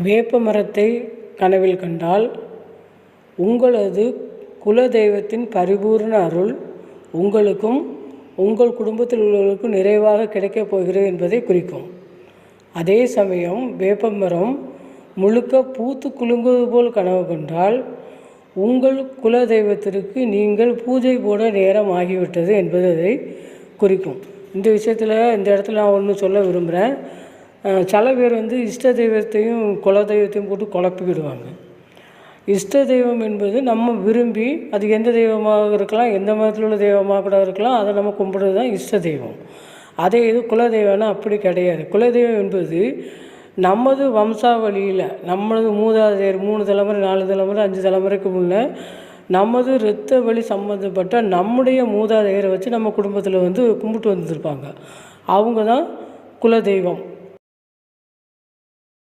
வேப்ப மரத்தை கனவில் கண்டால் உங்களது குல தெய்வத்தின் பரிபூர்ண அருள் உங்களுக்கும் உங்கள் குடும்பத்தில் உள்ளவர்களுக்கும் நிறைவாக கிடைக்கப் போகிறது என்பதை குறிக்கும். அதே சமயம் வேப்பமரம் முழுக்க பூத்து குலுங்குவது போல் கனவு கண்டால் உங்கள் குல தெய்வத்திற்கு நீங்கள் பூஜை போட நேரம் ஆகிவிட்டது என்பது அதை குறிக்கும். இந்த விஷயத்தில் இந்த இடத்துல நான் ஒன்று சொல்ல விரும்புகிறேன். சில பேர் இஷ்ட தெய்வத்தையும் குல தெய்வத்தையும் போட்டு குழப்பிக்கிடுவாங்க. இஷ்ட தெய்வம் என்பது நம்ம விரும்பி, அது எந்த தெய்வமாக இருக்கலாம், எந்த மதத்தில் உள்ள தெய்வமாக கூட இருக்கலாம், அதை நம்ம கும்பிடுறது தான் இஷ்ட தெய்வம். அதே இது குலதெய்வம்னா அப்படி கிடையாது. குலதெய்வம் என்பது நமது வம்சாவளியில் நமது மூதாதையர் 3 தலைமுறை 4 தலைமுறை 5 தலைமுறைக்கு முன்னே நமது இரத்த வழி சம்மந்தப்பட்ட நம்முடைய மூதாதையரை வச்சு நம்ம குடும்பத்தில் கும்பிட்டு வந்துருப்பாங்க. அவங்க தான் குலதெய்வம்.